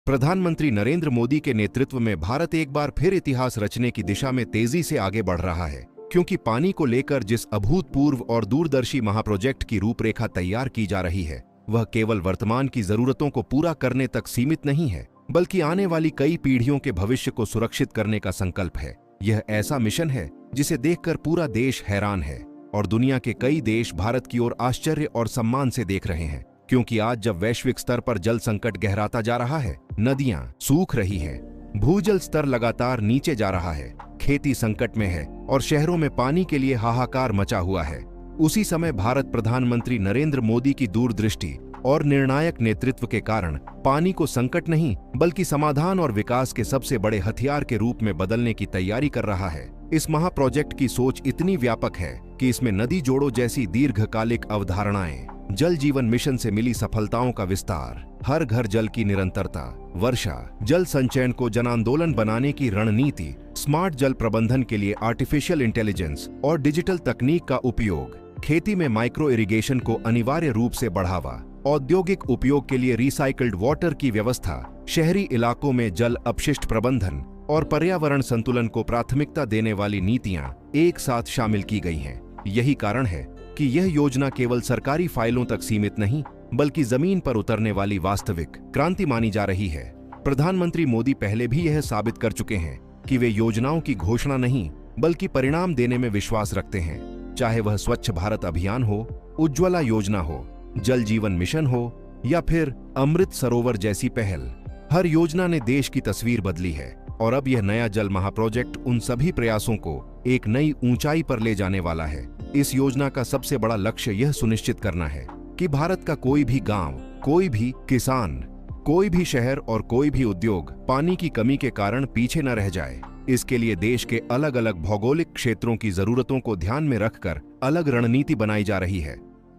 प्रधानमंत्री नरेंद्र मोदी के नेतृत्व में भारत एक बार फिर इतिहास रचने की दिशा में तेजी से आगे बढ़ रहा है, क्योंकि पानी को लेकर जिस अभूतपूर्व और दूरदर्शी महाप्रोजेक्ट की रूपरेखा तैयार की जा रही है, वह केवल वर्तमान की जरूरतों को पूरा करने तक सीमित नहीं है, बल्कि आने वाली कई पीढ़ियों के भविष्य को सुरक्षित करने का संकल्प है। यह ऐसा मिशन है जिसे देखकर पूरा देश हैरान है और दुनिया के कई देश भारत की ओर आश्चर्य और सम्मान से देख रहे हैं, क्योंकि आज जब वैश्विक स्तर पर जल संकट गहराता जा रहा है, नदियां सूख रही हैं, भूजल स्तर लगातार नीचे जा रहा है, खेती संकट में है और शहरों में पानी के लिए हाहाकार मचा हुआ है, उसी समय भारत प्रधानमंत्री नरेंद्र मोदी की दूरदृष्टि और निर्णायक नेतृत्व के कारण पानी को संकट नहीं बल्कि समाधान और विकास के सबसे बड़े हथियार के रूप में बदलने की तैयारी कर रहा है। इस महाप्रोजेक्ट की सोच इतनी व्यापक है कि इसमें नदी जोड़ो जैसी दीर्घकालिक अवधारणाएं, जल जीवन मिशन से मिली सफलताओं का विस्तार, हर घर जल की निरंतरता, वर्षा जल संचयन को जनांदोलन बनाने की रणनीति, स्मार्ट जल प्रबंधन के लिए आर्टिफिशियल इंटेलिजेंस और डिजिटल तकनीक का उपयोग, खेती में माइक्रो इरिगेशन को अनिवार्य रूप से बढ़ावा, औद्योगिक उपयोग के लिए रिसाइकल्ड वाटर की व्यवस्था, शहरी इलाकों में जल अपशिष्ट प्रबंधन और पर्यावरण संतुलन को प्राथमिकता देने वाली नीतियां एक साथ शामिल की गई हैं। यही कारण है कि यह योजना केवल सरकारी फाइलों तक सीमित नहीं बल्कि जमीन पर उतरने वाली वास्तविक क्रांति मानी जा रही है। प्रधानमंत्री मोदी पहले भी यह साबित कर चुके हैं कि वे योजनाओं की घोषणा नहीं बल्कि परिणाम देने में विश्वास रखते हैं, चाहे वह स्वच्छ भारत अभियान हो, उज्ज्वला योजना हो, जल जीवन मिशन हो या फिर अमृत सरोवर जैसी पहल। हर योजना ने देश की तस्वीर बदली है और अब यह नया जल महाप्रोजेक्ट उन सभी प्रयासों को एक नई ऊंचाई पर ले जाने वाला है। इस योजना का सबसे बड़ा लक्ष्य यह सुनिश्चित करना है कि भारत का कोई भी गांव, कोई भी किसान, कोई भी शहर और कोई भी उद्योग पानी की कमी के कारण पीछे न रह जाए। इसके लिए देश के अलग अलग भौगोलिक क्षेत्रों की जरूरतों को ध्यान में रखकर अलग रणनीति बनाई जा रही है।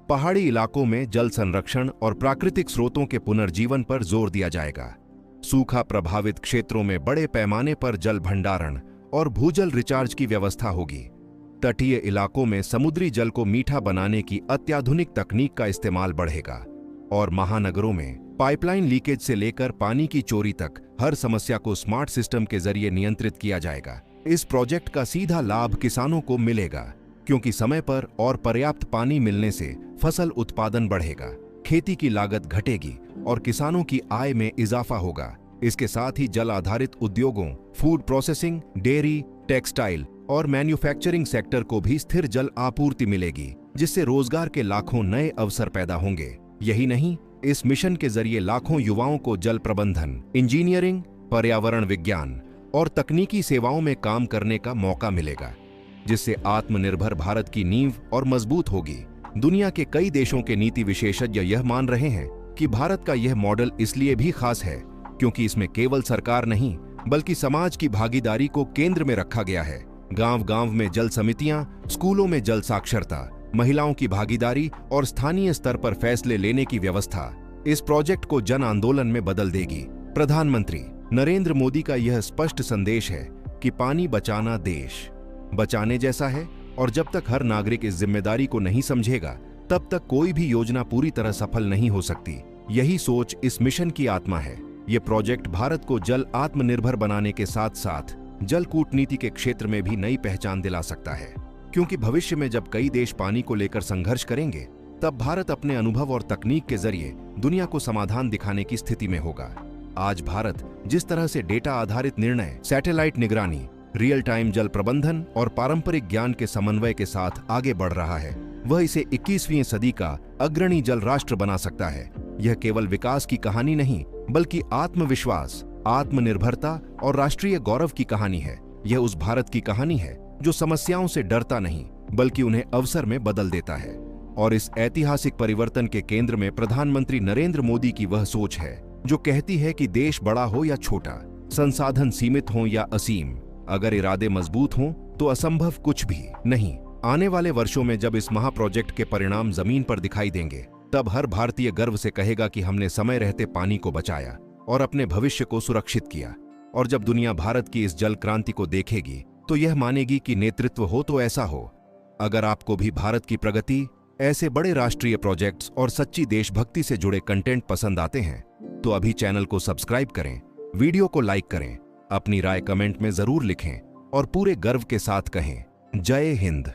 पहाड़ी इलाकों में जल संरक्षण और प्राकृतिक स्रोतों के पुनर्जीवन पर जोर दिया जाएगा। सूखा प्रभावित क्षेत्रों में बड़े पैमाने पर जल भंडारण और भूजल रिचार्ज की व्यवस्था होगी। तटीय इलाकों में समुद्री जल को मीठा बनाने की अत्याधुनिक तकनीक का इस्तेमाल बढ़ेगा और महानगरों में पाइपलाइन लीकेज से लेकर पानी की चोरी तक हर समस्या को स्मार्ट सिस्टम के जरिए नियंत्रित किया जाएगा। इस प्रोजेक्ट का सीधा लाभ किसानों को मिलेगा, क्योंकि समय पर और पर्याप्त पानी मिलने से फसल उत्पादन बढ़ेगा, खेती की लागत घटेगी और किसानों की आय में इजाफा होगा। इसके साथ ही जल आधारित उद्योगों, फूड प्रोसेसिंग, डेयरी, टेक्सटाइल और मैन्युफैक्चरिंग सेक्टर को भी स्थिर जल आपूर्ति मिलेगी, जिससे रोजगार के लाखों नए अवसर पैदा होंगे। यही नहीं, इस मिशन के जरिए लाखों युवाओं को जल प्रबंधन, इंजीनियरिंग, पर्यावरण विज्ञान और तकनीकी सेवाओं में काम करने का मौका मिलेगा, जिससे आत्मनिर्भर भारत की नींव और मजबूत होगी। दुनिया के कई देशों के नीति विशेषज्ञ यह मान रहे हैं कि भारत का यह मॉडल इसलिए भी खास है क्योंकि इसमें केवल सरकार नहीं बल्कि समाज की भागीदारी को केंद्र में रखा गया है। गांव-गांव में जल समितियां, स्कूलों में जल साक्षरता, महिलाओं की भागीदारी और स्थानीय स्तर पर फैसले लेने की व्यवस्था इस प्रोजेक्ट को जन आंदोलन में बदल देगी। प्रधानमंत्री नरेंद्र मोदी का यह स्पष्ट संदेश है कि पानी बचाना देश बचाने जैसा है और जब तक हर नागरिक इस जिम्मेदारी को नहीं समझेगा, तब तक कोई भी योजना पूरी तरह सफल नहीं हो सकती। यही सोच इस मिशन की आत्मा है। ये प्रोजेक्ट भारत को जल आत्मनिर्भर बनाने के साथ साथ जल कूटनीति के क्षेत्र में भी नई पहचान दिला सकता है, क्योंकि भविष्य में जब कई देश पानी को लेकर संघर्ष करेंगे, तब भारत अपने अनुभव और तकनीक के जरिए दुनिया को समाधान दिखाने की स्थिति में होगा। आज भारत जिस तरह से डेटा आधारित निर्णय, सैटेलाइट निगरानी, रियल टाइम जल प्रबंधन और पारंपरिक ज्ञान के समन्वय के साथ आगे बढ़ रहा है, वह इसे 21वीं सदी का अग्रणी जल राष्ट्र बना सकता है। यह केवल विकास की कहानी नहीं बल्कि आत्मविश्वास, आत्मनिर्भरता और राष्ट्रीय गौरव की कहानी है। यह उस भारत की कहानी है जो समस्याओं से डरता नहीं बल्कि उन्हें अवसर में बदल देता है। और इस ऐतिहासिक परिवर्तन के केंद्र में प्रधानमंत्री नरेंद्र मोदी की वह सोच है जो कहती है कि देश बड़ा हो या छोटा, संसाधन सीमित हो या असीम, अगर इरादे मजबूत हों तो असंभव कुछ भी नहीं। आने वाले वर्षों में जब इस महाप्रोजेक्ट के परिणाम जमीन पर दिखाई देंगे, तब हर भारतीय गर्व से कहेगा कि हमने समय रहते पानी को बचाया और अपने भविष्य को सुरक्षित किया। और जब दुनिया भारत की इस जल क्रांति को देखेगी, तो यह मानेगी कि नेतृत्व हो तो ऐसा हो। अगर आपको भी भारत की प्रगति, ऐसे बड़े राष्ट्रीय प्रोजेक्ट्स और सच्ची देशभक्ति से जुड़े कंटेंट पसंद आते हैं तो अभी चैनल को सब्सक्राइब करें, वीडियो को लाइक करें, अपनी राय कमेंट में जरूर लिखें और पूरे गर्व के साथ कहें, जय हिंद।